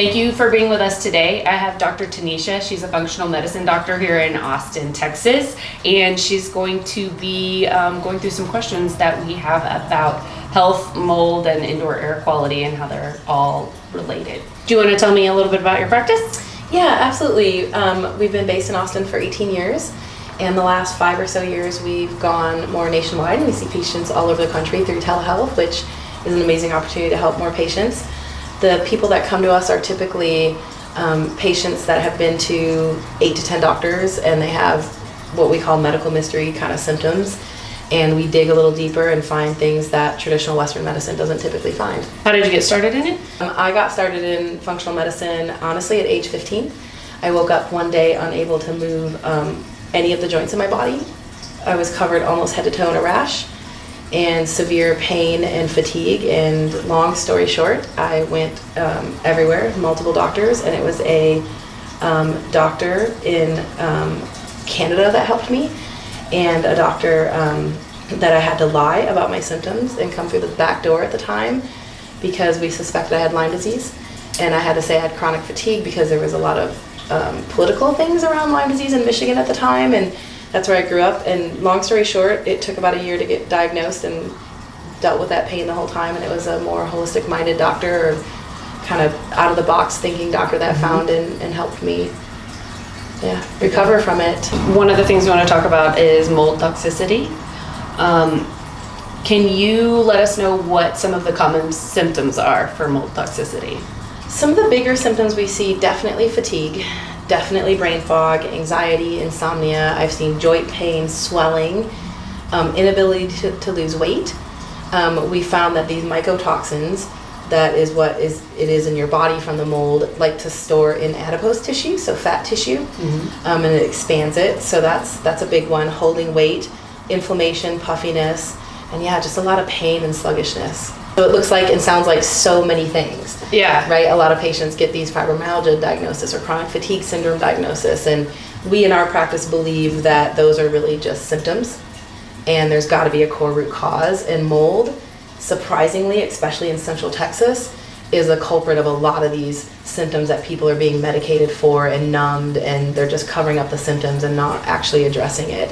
Thank you for being with us today. I have Dr. Tenesha. She's a functional medicine doctor here in Austin, Texas, and she's going to be going through some questions that we have about health, mold, and indoor air quality and how they're all related. Do you want to tell me a little bit about your practice? Yeah, absolutely. We've been based in Austin for 18 years, and the last 5 or so years we've gone more nationwide, and we see patients all over the country through telehealth, which is an amazing opportunity to help more patients. The people that come to us are typically patients that have been to 8 to 10 doctors, and they have what we call medical mystery kind of symptoms, and we dig a little deeper and find things that traditional Western medicine doesn't typically find. How did you get started in it? I got started in functional medicine, honestly, at age 15. I woke up one day unable to move any of the joints in my body. I was covered almost head to toe in a rash and severe pain and fatigue, and long story short, I went everywhere, multiple doctors, and it was a doctor in Canada that helped me, and a doctor that I had to lie about my symptoms and come through the back door at the time because we suspected I had Lyme disease, and I had to say I had chronic fatigue because there was a lot of political things around Lyme disease in Michigan at the time, and that's where I grew up. And long story short, it took about a year to get diagnosed and dealt with that pain the whole time, and it was a more holistic minded doctor, or kind of out of the box thinking doctor that found and helped me recover from it. One of the things we want to talk about is mold toxicity. Can you let us know what some of the common symptoms are for mold toxicity? Some of the bigger symptoms we see, definitely fatigue, definitely brain fog, anxiety, insomnia. I've seen joint pain, swelling, inability to lose weight. We found that these mycotoxins, that is what it is in your body from the mold, like to store in adipose tissue, so fat tissue, and it expands it. So that's a big one. Holding weight, inflammation, puffiness, and just a lot of pain and sluggishness. So it looks like and sounds like so many things. Yeah. Right? A lot of patients get these fibromyalgia diagnosis or chronic fatigue syndrome diagnosis, and we in our practice believe that those are really just symptoms, and there's got to be a core root cause. And mold, surprisingly, especially in Central Texas, is a culprit of a lot of these symptoms that people are being medicated for and numbed, and they're just covering up the symptoms and not actually addressing it.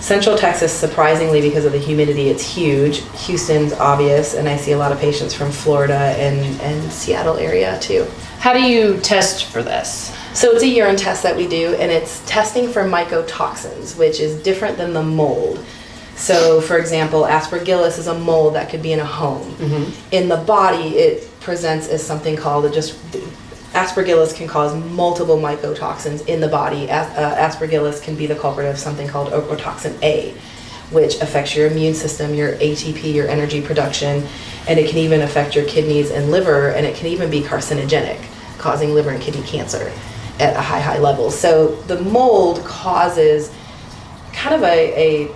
Central Texas, surprisingly, because of the humidity, it's huge. Houston's obvious, and I see a lot of patients from Florida and Seattle area too. How do you test for this? So it's a urine test that we do, and it's testing for mycotoxins, which is different than the mold. So, for example, aspergillus is a mold that could be in a home. In the body, it presents as something called aspergillus can cause multiple mycotoxins in the body. Aspergillus can be the culprit of something called ochratoxin A, which affects your immune system, your ATP, your energy production, and it can even affect your kidneys and liver, and it can even be carcinogenic, causing liver and kidney cancer at a high level. So the mold causes kind of a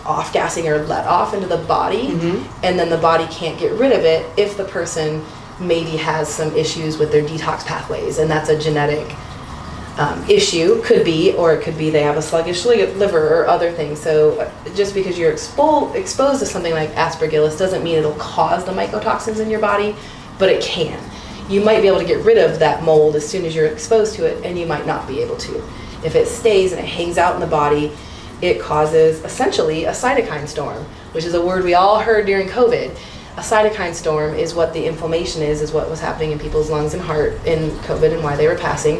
off-gassing or let off into the body, and then the body can't get rid of it if the person maybe has some issues with their detox pathways, and that's a genetic issue, could be, or it could be they have a sluggish liver or other things. So just because you're exposed to something like aspergillus doesn't mean it'll cause the mycotoxins in your body, but it can. You might be able to get rid of that mold as soon as you're exposed to it, and you might not be able to. If it stays and it hangs out in the body, it causes essentially a cytokine storm, which is a word we all heard during COVID. A cytokine storm is what the inflammation is what was happening in people's lungs and heart in COVID and why they were passing.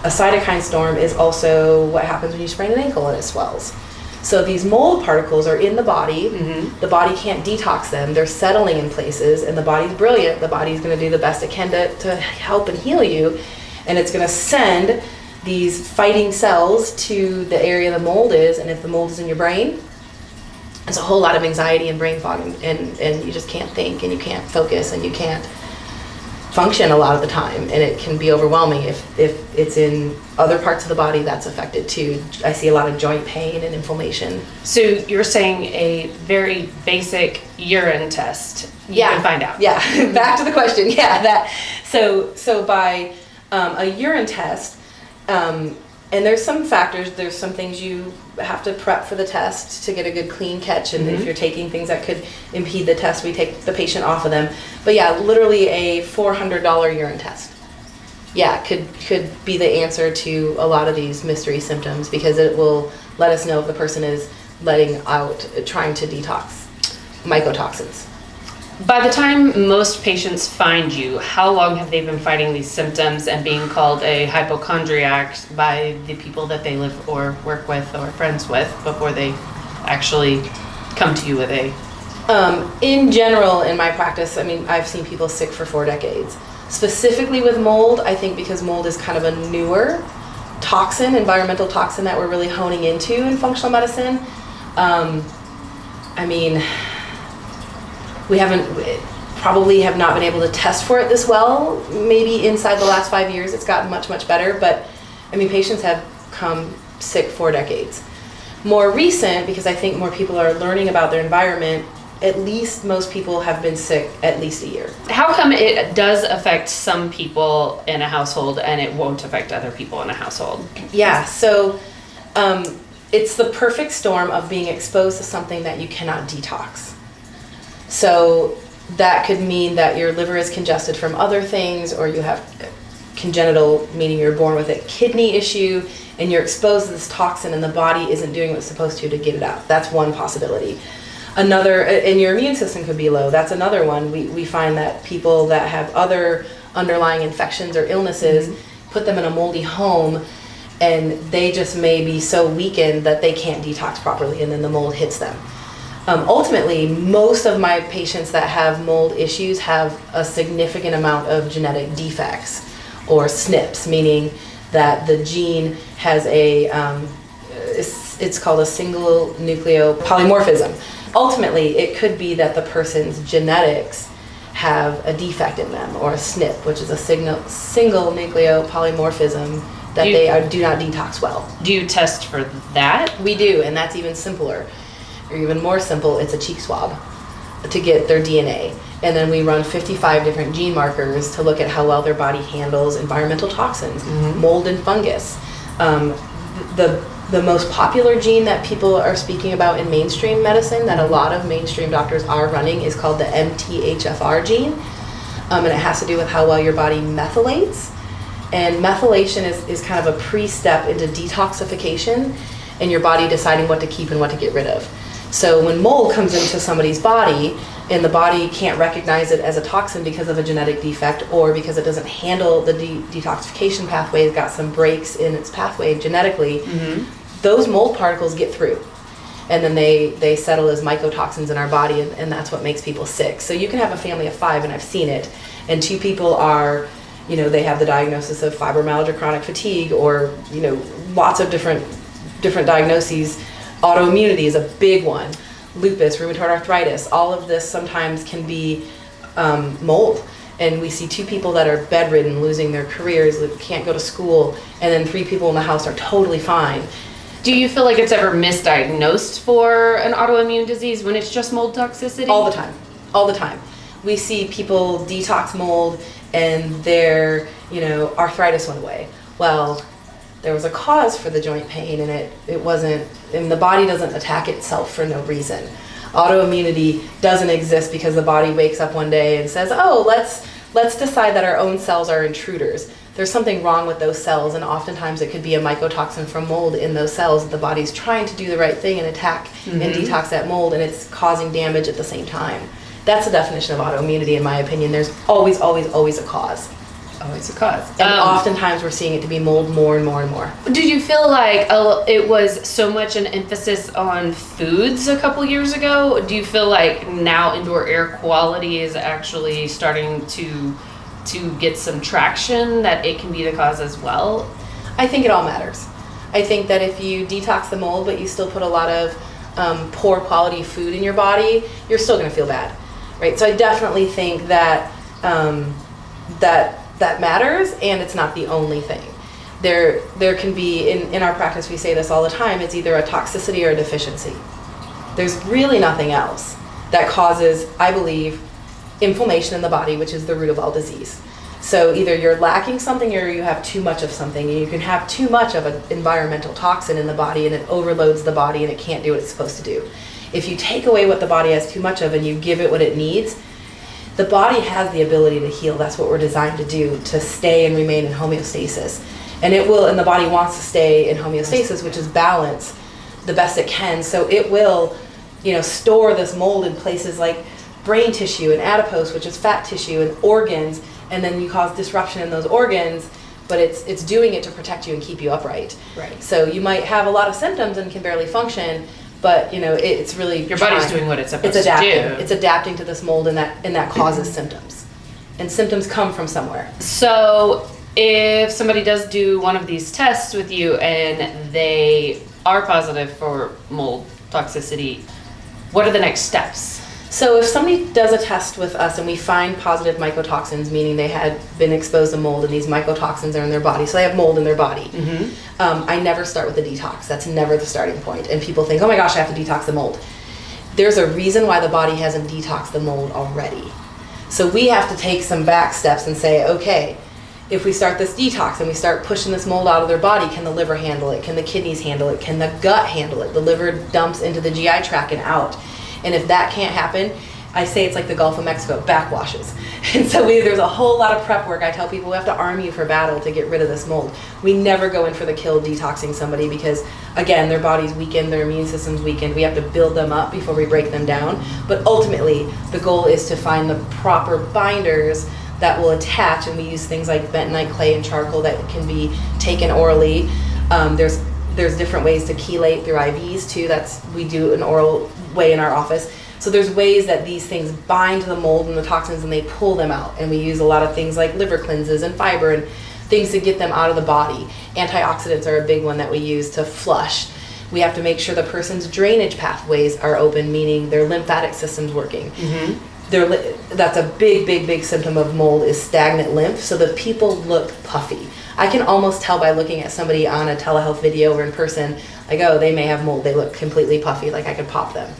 A cytokine storm is also what happens when you sprain an ankle and it swells. So these mold particles are in the body. The body can't detox them. They're settling in places, and the body's brilliant. The body's going to do the best it can to help and heal you, and it's going to send these fighting cells to the area the mold is, and if the mold is in your brain, it's a whole lot of anxiety and brain fog, and you just can't think, and you can't focus, and you can't function a lot of the time, and it can be overwhelming. If it's in other parts of the body, that's affected too. I see a lot of joint pain and inflammation. So you're saying a very basic urine test you can find out. Back to the question. So by a urine test, and there's some factors, there's some things you have to prep for the test to get a good clean catch, and if you're taking things that could impede the test, we take the patient off of them. But literally a $400 urine test. yeah, could be the answer to a lot of these mystery symptoms, because it will let us know if the person is trying to detox mycotoxins. By the time most patients find you, how long have they been fighting these symptoms and being called a hypochondriac by the people that they live or work with or friends with before they actually come to you with a... In general, in my practice, I mean, I've seen people sick for 4 decades. Specifically with mold, I think because mold is kind of a newer toxin, environmental toxin that we're really honing into in functional medicine. I mean, we probably have not been able to test for it this well. Maybe inside the last 5 years it's gotten much, much better, but I mean, patients have come sick 4 decades. More recent, because I think more people are learning about their environment, at least most people have been sick at least a year. How come it does affect some people in a household and it won't affect other people in a household? Yeah, so it's the perfect storm of being exposed to something that you cannot detox. So that could mean that your liver is congested from other things, or you have congenital, meaning you're born with a kidney issue, and you're exposed to this toxin and the body isn't doing what it's supposed to get it out. That's one possibility. Another, and your immune system could be low. That's another one. We find that people that have other underlying infections or illnesses, put them in a moldy home, and they just may be so weakened that they can't detox properly, and then the mold hits them. Ultimately, most of my patients that have mold issues have a significant amount of genetic defects, or SNPs, meaning that the gene has it's called a single nucleopolymorphism. Ultimately, it could be that the person's genetics have a defect in them, or a SNP, which is a single nucleopolymorphism that they do not detox well. Do you test for that? We do, and that's even simpler. Or even more simple, it's a cheek swab to get their DNA. And then we run 55 different gene markers to look at how well their body handles environmental toxins, mold and fungus. The most popular gene that people are speaking about in mainstream medicine, that a lot of mainstream doctors are running, is called the MTHFR gene. And it has to do with how well your body methylates. And methylation is kind of a pre-step into detoxification and your body deciding what to keep and what to get rid of. So when mold comes into somebody's body and the body can't recognize it as a toxin because of a genetic defect, or because it doesn't handle the detoxification pathway, it's got some breaks in its pathway genetically, those mold particles get through. And then they settle as mycotoxins in our body, and that's what makes people sick. So you can have a family of 5, and I've seen it, and 2 people are, they have the diagnosis of fibromyalgia, chronic fatigue, or, lots of different diagnoses. Autoimmunity is a big one. Lupus, rheumatoid arthritis, all of this sometimes can be mold. And we see 2 people that are bedridden, losing their careers, that can't go to school, and then 3 people in the house are totally fine. Do you feel like it's ever misdiagnosed for an autoimmune disease when it's just mold toxicity? All the time. We see people detox mold and their, arthritis went away. Well, there was a cause for the joint pain, and it wasn't, and the body doesn't attack itself for no reason. Autoimmunity doesn't exist because the body wakes up one day and says, oh, let's decide that our own cells are intruders. There's something wrong with those cells, and oftentimes it could be a mycotoxin from mold in those cells that the body's trying to do the right thing and attack and detox that mold, and it's causing damage at the same time. That's the definition of autoimmunity, in my opinion. There's always, always, always a cause. Always a cause. And oftentimes we're seeing it to be mold more and more and more. Did you feel like it was so much an emphasis on foods a couple years ago? Do you feel like now indoor air quality is actually starting to get some traction, that it can be the cause as well? I think it all matters. I think that if you detox the mold but you still put a lot of poor quality food in your body, you're still going to feel bad, right? So I definitely think that that matters, and it's not the only thing. There can be, in our practice we say this all the time, it's either a toxicity or a deficiency. There's really nothing else that causes, I believe, inflammation in the body, which is the root of all disease. So either you're lacking something or you have too much of something. And you can have too much of an environmental toxin in the body, and it overloads the body and it can't do what it's supposed to do. If you take away what the body has too much of and you give it what it needs, The body has the ability to heal. That's what we're designed to do, to stay and remain in homeostasis. And it will, and the body wants to stay in homeostasis, which is balance, the best it can. So it will, store this mold in places like brain tissue and adipose, which is fat tissue, and organs, and then you cause disruption in those organs, but it's doing it to protect you and keep you upright. Right. So you might have a lot of symptoms and can barely function, but it's really your body's doing what it's supposed to do. It's adapting to this mold, and that causes symptoms. And symptoms come from somewhere. So if somebody does do one of these tests with you and they are positive for mold toxicity, what are the next steps? So if somebody does a test with us and we find positive mycotoxins, meaning they had been exposed to mold and these mycotoxins are in their body, so they have mold in their body, I never start with a detox. That's never the starting point. And people think, oh my gosh, I have to detox the mold. There's a reason why the body hasn't detoxed the mold already. So we have to take some back steps and say, okay, if we start this detox and we start pushing this mold out of their body, can the liver handle it? Can the kidneys handle it? Can the gut handle it? The liver dumps into the GI tract and out. And if that can't happen, I say it's like the Gulf of Mexico, backwashes. And so there's a whole lot of prep work. I tell people we have to arm you for battle to get rid of this mold. We never go in for the kill detoxing somebody because, again, their body's weakened, their immune system's weakened. We have to build them up before we break them down. But ultimately, the goal is to find the proper binders that will attach, and we use things like bentonite clay and charcoal that can be taken orally. There's different ways to chelate through IVs too. We do an oral way in our office. So there's ways that these things bind to the mold and the toxins and they pull them out. And we use a lot of things like liver cleanses and fiber and things to get them out of the body. Antioxidants are a big one that we use to flush. We have to make sure the person's drainage pathways are open, meaning their lymphatic system's working. That's a big symptom of mold is stagnant lymph. So the people look puffy. I can almost tell by looking at somebody on a telehealth video or in person, like, oh, they may have mold. They look completely puffy, like I could pop them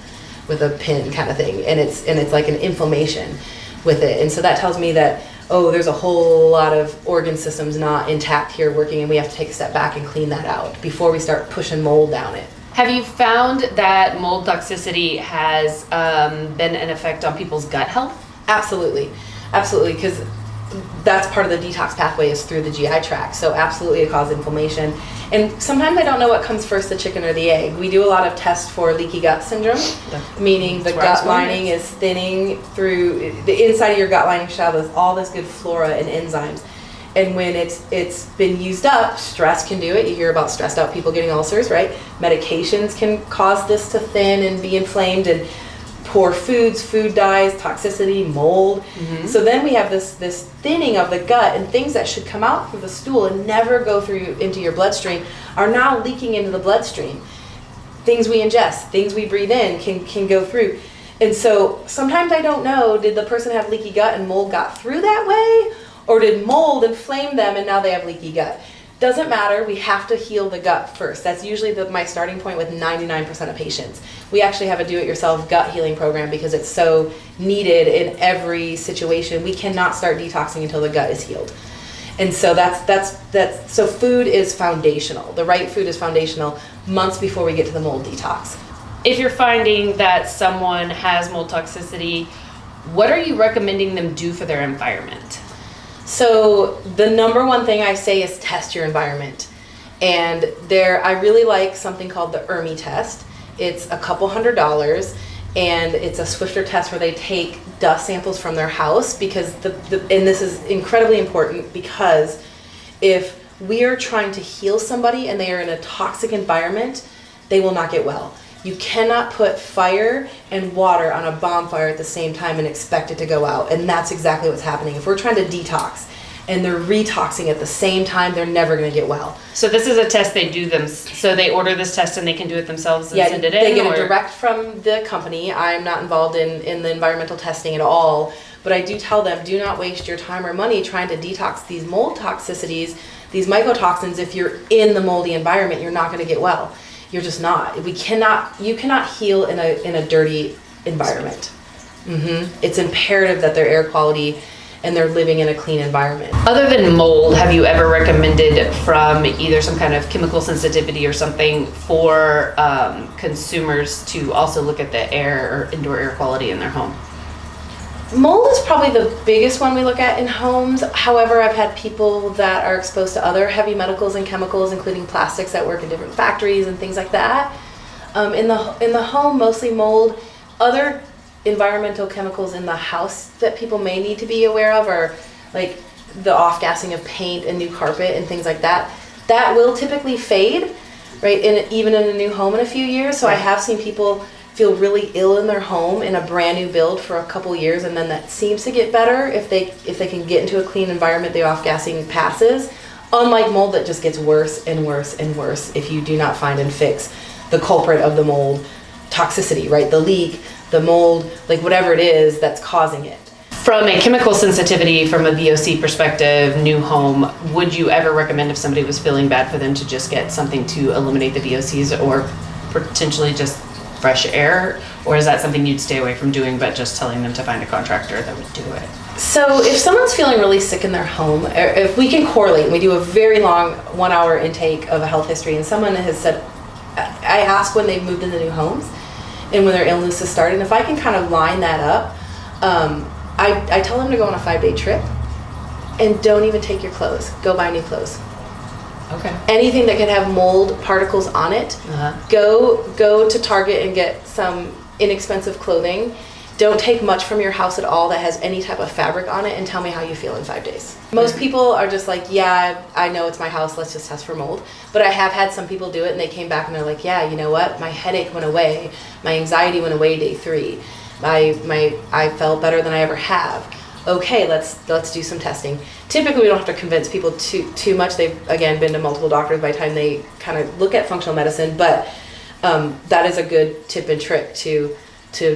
with a pin kind of thing. And it's like an inflammation with it. And so that tells me that, oh, there's a whole lot of organ systems not intact here working, and we have to take a step back and clean that out before we start pushing mold down it. Have you found that mold toxicity has been an effect on people's gut health? Absolutely, because that's part of the detox pathway is through the GI tract. So absolutely it causes inflammation. And sometimes I don't know what comes first, the chicken or the egg. We do a lot of tests for leaky gut syndrome, meaning the gut lining is thinning through the inside of your gut lining shell with all this good flora and enzymes. And when it's been used up, stress can do it. You hear about stressed out people getting ulcers, right? Medications can cause this to thin and be inflamed, and poor foods, food dyes, toxicity, mold. So then we have this thinning of the gut, and things that should come out through the stool and never go through into your bloodstream are now leaking into the bloodstream. Things we ingest, things we breathe in can go through. And so sometimes I don't know, did the person have leaky gut and mold got through that way? Or did mold inflame them and now they have leaky gut? Doesn't matter, we have to heal the gut first. That's usually my starting point with 99% of patients. We actually have a do-it-yourself gut healing program because it's so needed in every situation. We cannot start detoxing until the gut is healed. And so so food is foundational. The right food is foundational months before we get to the mold detox. If you're finding that someone has mold toxicity, what are you recommending them do for their environment? So the number one thing I say is test your environment. And I really like something called the ERMI test. It's a couple $100, and it's a Swifter test where they take dust samples from their house because and this is incredibly important because if we are trying to heal somebody and they are in a toxic environment, they will not get well. You cannot put fire and water on a bonfire at the same time and expect it to go out. And that's exactly what's happening. If we're trying to detox and they're retoxing at the same time, they're never going to get well. So this is a test they do them. So they order this test and they can do it themselves and send it in? They get it direct from the company. I'm not involved in the environmental testing at all. But I do tell them, do not waste your time or money trying to detox these mold toxicities, these mycotoxins. If you're in the moldy environment, you're not going to get well. You're just not. You cannot heal in a dirty environment. It's imperative that their air quality and they're living in a clean environment. Other than mold, have you ever recommended from either some kind of chemical sensitivity or something for consumers to also look at the air or indoor air quality in their home? Mold is probably the biggest one we look at in homes. However, I've had people that are exposed to other heavy metals and chemicals, including plastics that work in different factories and things like that. In the home, mostly mold. Other environmental chemicals in the house that people may need to be aware of are like the off-gassing of paint and new carpet and things like that. That will typically fade, right? Even in a new home in a few years. So I have seen people feel really ill in their home in a brand new build for a couple years, and then that seems to get better if they can get into a clean environment. The off-gassing passes, unlike mold that just gets worse and worse and worse if you do not find and fix the culprit of the mold. Toxicity, right? The leak, the mold, like whatever it is that's causing it. From a chemical sensitivity, from a VOC perspective, new home, would you ever recommend if somebody was feeling bad for them to just get something to eliminate the VOCs, or potentially just fresh air? Or is that something you'd stay away from doing, but just telling them to find a contractor that would do it? So if someone's feeling really sick in their home, if we can correlate, we do a very long 1 hour intake of a health history, and someone has said, I ask when they've moved into new homes and when their illness has started, and if I can kind of line that up, I tell them to go on a 5-day trip and don't even take your clothes. Go buy new clothes. Okay. Anything that can have mold particles on it, go to Target and get some inexpensive clothing. Don't take much from your house at all that has any type of fabric on it, and tell me how you feel in 5 days. Most people are just like, yeah, I know it's my house, let's just test for mold. But I have had some people do it and they came back and they're like, yeah, you know what? My headache went away. My anxiety went away day 3. I felt better than I ever have. Okay, let's do some testing. Typically, we don't have to convince people too much. They've, again, been to multiple doctors by the time they kind of look at functional medicine, but that is a good tip and trick to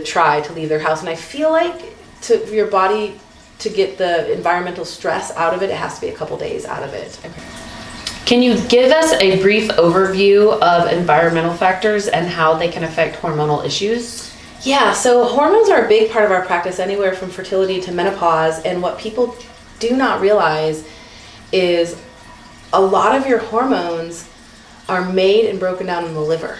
try to leave their house. And I feel like for your body to get the environmental stress out of it, it has to be a couple days out of it. Okay. Can you give us a brief overview of environmental factors and how they can affect hormonal issues? Yeah, so hormones are a big part of our practice, anywhere from fertility to menopause. And what people do not realize is a lot of your hormones are made and broken down in the liver.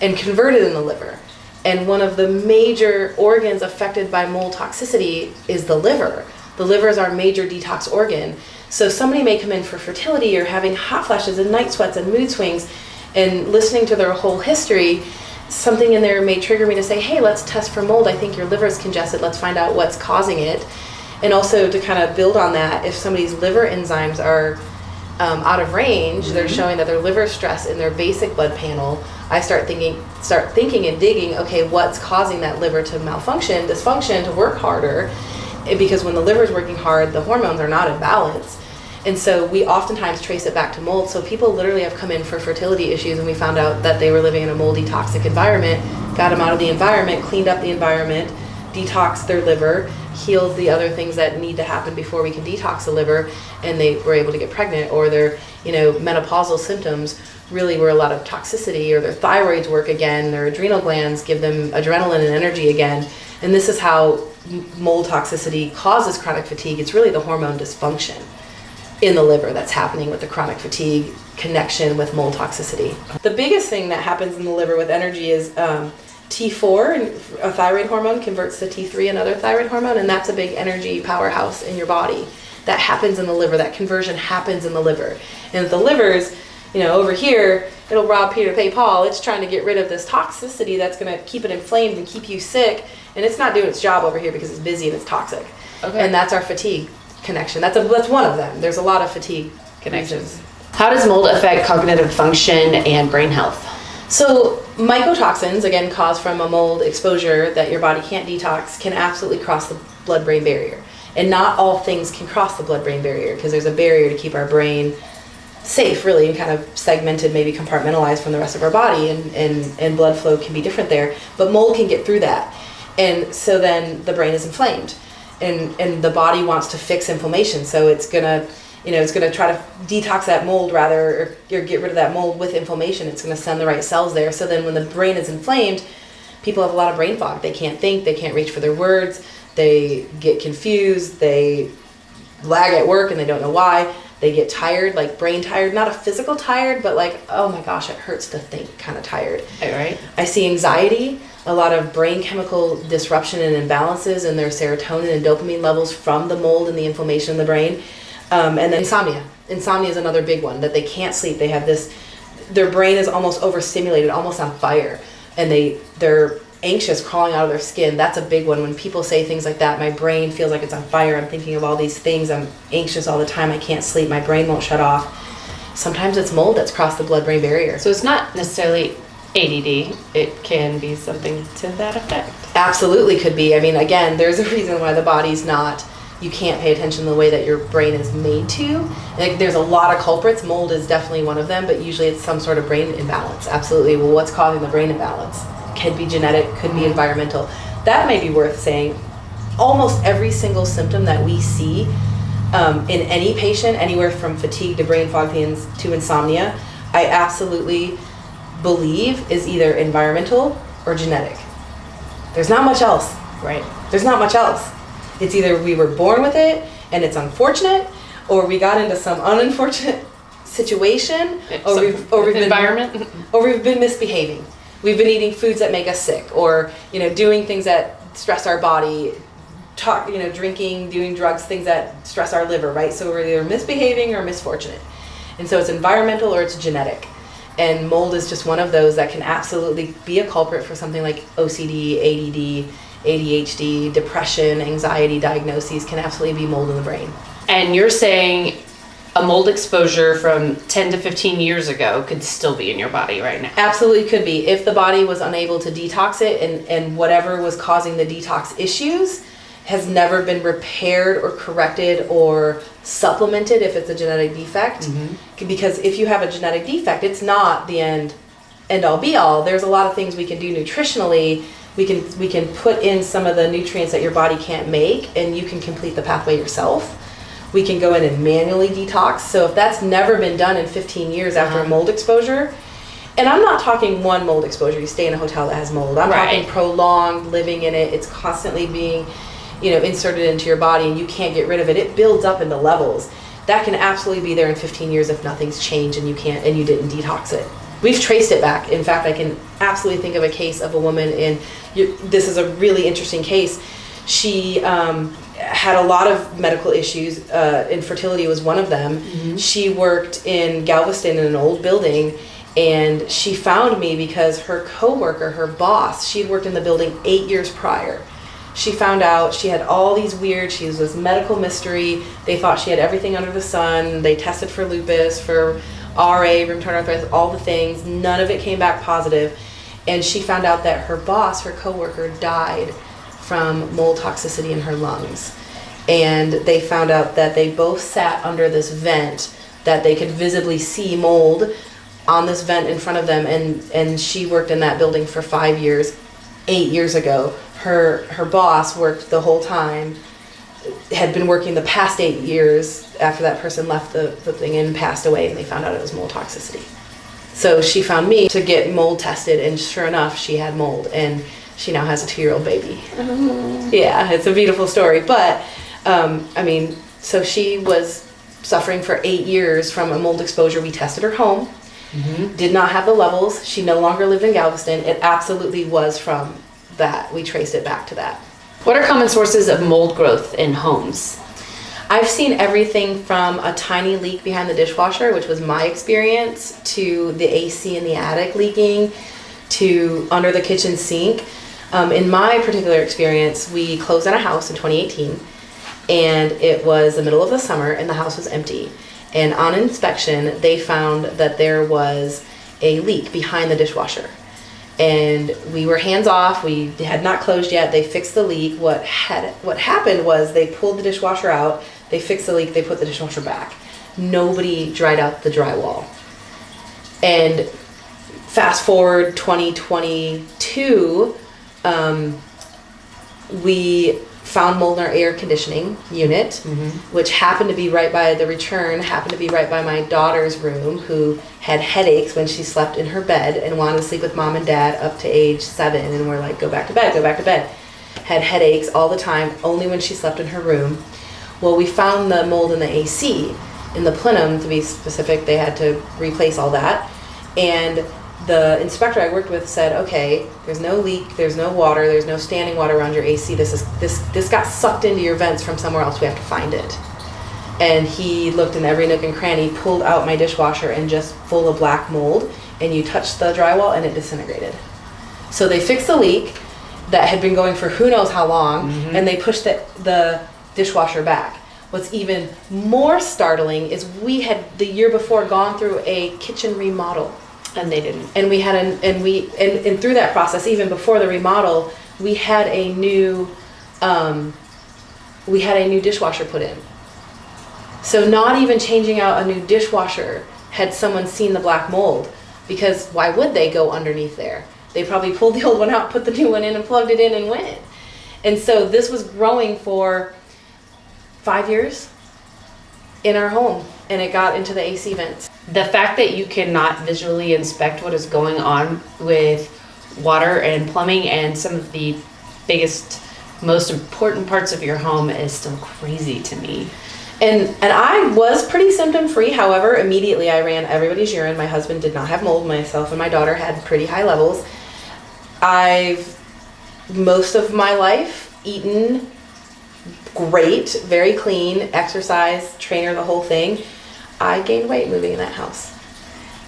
And converted in the liver. And one of the major organs affected by mold toxicity is the liver. The liver is our major detox organ. So somebody may come in for fertility or having hot flashes and night sweats and mood swings, and listening to their whole history, something in there may trigger me to say, hey, let's test for mold. I think your liver is congested. Let's find out what's causing it. And also to kind of build on that, if somebody's liver enzymes are out of range, they're showing that their liver stress in their basic blood panel, I start thinking and digging, okay, what's causing that liver to malfunction, dysfunction, to work harder? Because when the liver is working hard, the hormones are not in balance. And so we oftentimes trace it back to mold. So people literally have come in for fertility issues, and we found out that they were living in a moldy, toxic environment, got them out of the environment, cleaned up the environment, detoxed their liver, healed the other things that need to happen before we can detox the liver, and they were able to get pregnant. Or their menopausal symptoms really were a lot of toxicity, or their thyroids work again, their adrenal glands give them adrenaline and energy again. And this is how mold toxicity causes chronic fatigue. It's really the hormone dysfunction in the liver that's happening with the chronic fatigue connection with mold toxicity. The biggest thing that happens in the liver with energy is T4, a thyroid hormone, converts to T3, another thyroid hormone, and that's a big energy powerhouse in your body. That happens in the liver. That conversion happens in the liver. And if the liver's, over here, it'll rob Peter to pay Paul. It's trying to get rid of this toxicity that's going to keep it inflamed and keep you sick, and it's not doing its job over here because it's busy and it's toxic. Okay. And that's our fatigue connection. That's one of them. There's a lot of fatigue connections. How does mold affect cognitive function and brain health? So mycotoxins, again, caused from a mold exposure that your body can't detox, can absolutely cross the blood-brain barrier. And not all things can cross the blood-brain barrier, because there's a barrier to keep our brain safe, really, and kind of segmented, maybe compartmentalized from the rest of our body, and blood flow can be different there. But mold can get through that. And so then the brain is inflamed. And the body wants to fix inflammation, so it's gonna try to detox that mold or get rid of that mold with inflammation. It's gonna send the right cells there. So then when the brain is inflamed, people have a lot of brain fog. They can't think, they can't reach for their words, they get confused, they lag at work and they don't know why. They get tired, like brain tired, not a physical tired, but like, oh my gosh, it hurts to think kind of tired. Right. I see anxiety a lot of brain chemical disruption and imbalances in their serotonin and dopamine levels from the mold and the inflammation in the brain. And then insomnia. Insomnia is another big one, that they can't sleep. They have this, their brain is almost overstimulated, almost on fire, and they're anxious, crawling out of their skin. That's a big one. When people say things like that, my brain feels like it's on fire, I'm thinking of all these things, I'm anxious all the time, I can't sleep, my brain won't shut off. Sometimes it's mold that's crossed the blood-brain barrier. So it's not necessarily ADD, it can be something to that effect. Absolutely could be. I mean, again, there's a reason why the body's not, you can't pay attention to the way that your brain is made to. Like, there's a lot of culprits. Mold is definitely one of them, but usually it's some sort of brain imbalance. Absolutely. Well, what's causing the brain imbalance? Could be genetic, could be environmental. That may be worth saying. Almost every single symptom that we see in any patient, anywhere from fatigue to brain fog to insomnia, I absolutely believe is either environmental or genetic. There's not much else. Right. There's not much else. It's either we were born with it and it's unfortunate, or we got into some unfortunate situation, or we've been misbehaving. We've been eating foods that make us sick, or doing things that stress our body, drinking, doing drugs, things that stress our liver, right? So we're either misbehaving or misfortunate. And so it's environmental or it's genetic. And mold is just one of those that can absolutely be a culprit for something like OCD, ADD, ADHD, depression, anxiety diagnoses can absolutely be mold in the brain. And you're saying a mold exposure from 10 to 15 years ago could still be in your body right now? Absolutely could be. If the body was unable to detox it, and whatever was causing the detox issues has never been repaired or corrected or supplemented if it's a genetic defect. Mm-hmm. Because if you have a genetic defect, it's not the end all be all. There's a lot of things we can do nutritionally. We can put in some of the nutrients that your body can't make, and you can complete the pathway yourself. We can go in and manually detox. So if that's never been done in 15 years after a mold exposure, and I'm not talking one mold exposure, you stay in a hotel that has mold. I'm talking prolonged living in it. It's constantly being inserted into your body and you can't get rid of it. It builds up into levels. That can absolutely be there in 15 years if nothing's changed and you didn't detox it. We've traced it back. In fact, I can absolutely think of a case of a woman this is a really interesting case. She had a lot of medical issues. Infertility was one of them. Mm-hmm. She worked in Galveston in an old building, and she found me because her coworker, her boss, she'd worked in the building 8 years prior. She found out she had all these she was this medical mystery. They thought she had everything under the sun. They tested for lupus, for RA, rheumatoid arthritis, all the things. None of it came back positive. And she found out that her boss, her coworker, died from mold toxicity in her lungs. And they found out that they both sat under this vent that they could visibly see mold on this vent in front of them. And she worked in that building for 5 years. 8 years ago, her boss worked the whole time, had been working the past 8 years after that person left the thing and passed away, and they found out it was mold toxicity. So she found me to get mold tested, and sure enough, she had mold, and she now has a 2-year-old baby. Mm-hmm. Yeah, it's a beautiful story. But, so she was suffering for 8 years from a mold exposure. We tested her home, mm-hmm. did not have the levels. She no longer lived in Galveston. It absolutely was from that. We traced it back to that. What are common sources of mold growth in homes? I've seen everything from a tiny leak behind the dishwasher, which was my experience, to the AC in the attic leaking, to under the kitchen sink. In my particular experience, we closed on a house in 2018, and it was the middle of the summer, and the house was empty. And on inspection, they found that there was a leak behind the dishwasher. And we were hands off. We had not closed yet. They fixed the leak. What happened was they pulled the dishwasher out. They fixed the leak. They put the dishwasher back. Nobody dried out the drywall. And fast forward 2022, we found mold in our air conditioning unit, mm-hmm. which happened to be right by my daughter's room, who had headaches when she slept in her bed and wanted to sleep with mom and dad up to age 7, and we're like, go back to bed. Had headaches all the time, only when she slept in her room. Well, we found the mold in the AC, in the plenum to be specific. They had to replace all that, and the inspector I worked with said, okay, there's no leak, there's no water, there's no standing water around your AC. This got sucked into your vents from somewhere else. We have to find it. And he looked in every nook and cranny, pulled out my dishwasher, and just full of black mold. And you touched the drywall and it disintegrated. So they fixed the leak that had been going for who knows how long, and they pushed the dishwasher back. What's even more startling is we had the year before gone through a kitchen remodel. And they didn't. And we had and through that process, even before the remodel, we had a new dishwasher put in. So not even changing out a new dishwasher had someone seen the black mold, because why would they go underneath there? They probably pulled the old one out, put the new one in, and plugged it in and went. And so this was growing for 5 years in our home, and it got into the AC vents. The fact that you cannot visually inspect what is going on with water and plumbing and some of the biggest, most important parts of your home is still crazy to me. And I was pretty symptom free. However, immediately I ran everybody's urine. My husband did not have mold. Myself and my daughter had pretty high levels. I've most of my life eaten great, very clean, exercise, trainer, the whole thing. I gained weight moving in that house.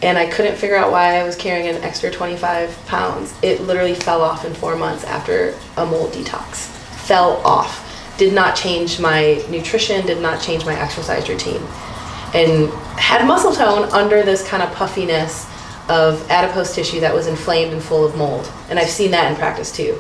And I couldn't figure out why I was carrying an extra 25 pounds. It literally fell off in 4 months after a mold detox. Fell off. Did not change my nutrition, did not change my exercise routine. And had muscle tone under this kind of puffiness of adipose tissue that was inflamed and full of mold. And I've seen that in practice too.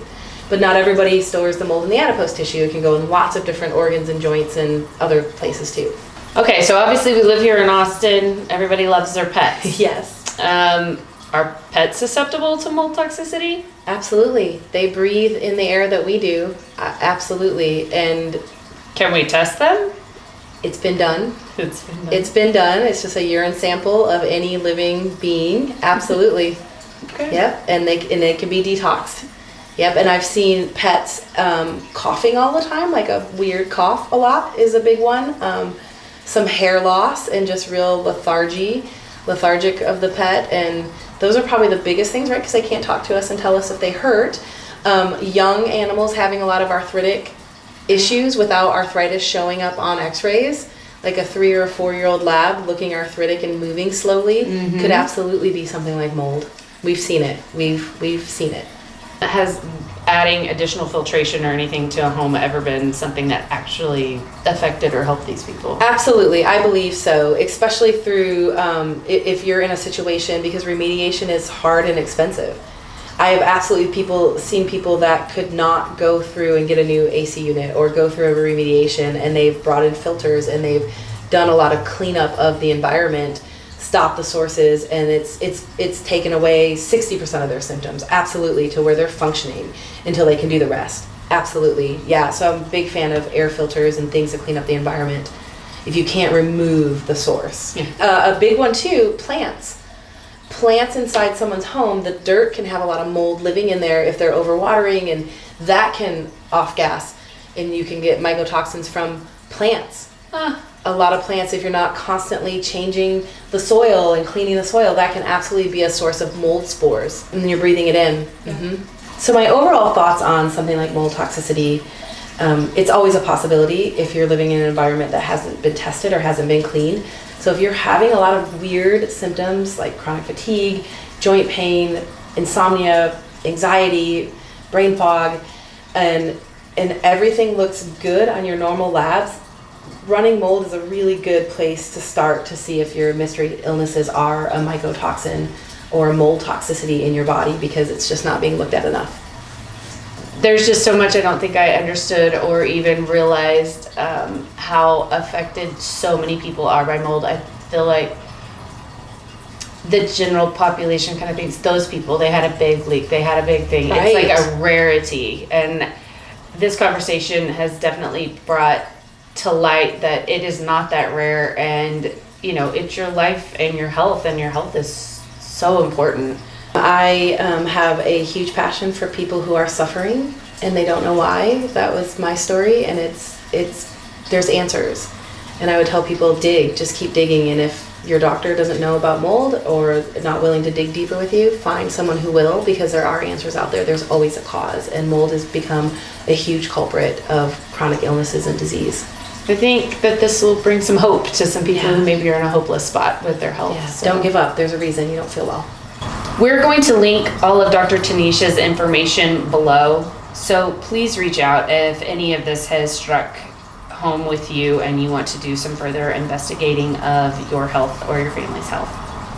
But not everybody stores the mold in the adipose tissue. It can go in lots of different organs and joints and other places too. Okay, so obviously we live here in Austin. Everybody loves their pets. Yes. Are pets susceptible to mold toxicity? Absolutely. They breathe in the air that we do. Absolutely. And can we test them? It's been done. It's been done. It's been done. It's just a urine sample of any living being. Absolutely. Okay. Yep. And they can be detoxed. Yep. And I've seen pets coughing all the time, like a weird cough a lot is a big one. Some hair loss and just real lethargic of the pet. And those are probably the biggest things, right? Because they can't talk to us and tell us if they hurt. Young animals having a lot of arthritic issues without arthritis showing up on x-rays, like a 3 or 4 year old lab looking arthritic and moving slowly, could absolutely be something like mold. We've seen it. We've seen it. Has adding additional filtration or anything to a home ever been something that actually affected or helped these people? Absolutely, I believe so, especially through if you're in a situation, because remediation is hard and expensive. I have absolutely seen people that could not go through and get a new AC unit or go through a remediation, and they've brought in filters and they've done a lot of cleanup of the environment, stop the sources, and it's taken away 60% of their symptoms, absolutely, to where they're functioning until they can do the rest. Absolutely, yeah. So I'm a big fan of air filters and things that clean up the environment if you can't remove the source. A big one too, plants. Plants inside someone's home, the dirt can have a lot of mold living in there if they're overwatering, and that can off gas, and you can get mycotoxins from plants. A lot of plants, if you're not constantly changing the soil and cleaning the soil, that can absolutely be a source of mold spores, and then you're breathing it in. So my overall thoughts on something like mold toxicity, it's always a possibility if you're living in an environment that hasn't been tested or hasn't been cleaned. So if you're having a lot of weird symptoms like chronic fatigue, joint pain, insomnia, anxiety, brain fog, and everything looks good on your normal labs, running mold is a really good place to start to see if your mystery illnesses are a mycotoxin or a mold toxicity in your body, because it's just not being looked at enough. There's just so much I don't think I understood or even realized how affected so many people are by mold. I feel like the general population kind of thinks those people, they had a big leak, they had a big thing. Right. It's like a rarity. And this conversation has definitely brought to light that it is not that rare, and you know, it's your life and your health is so important. I have a huge passion for people who are suffering and they don't know why. That was my story, and it's there's answers. And I would tell people, just keep digging, and if your doctor doesn't know about mold or not willing to dig deeper with you, find someone who will, because there are answers out there. There's always a cause, and mold has become a huge culprit of chronic illnesses and disease. I think that this will bring some hope to some people who maybe are in a hopeless spot with their health. Yeah, So. don't give up. There's a reason you don't feel well. We're going to link all of Dr. Tenesha's information below, so please reach out if any of this has struck home with you and you want to do some further investigating of your health or your family's health.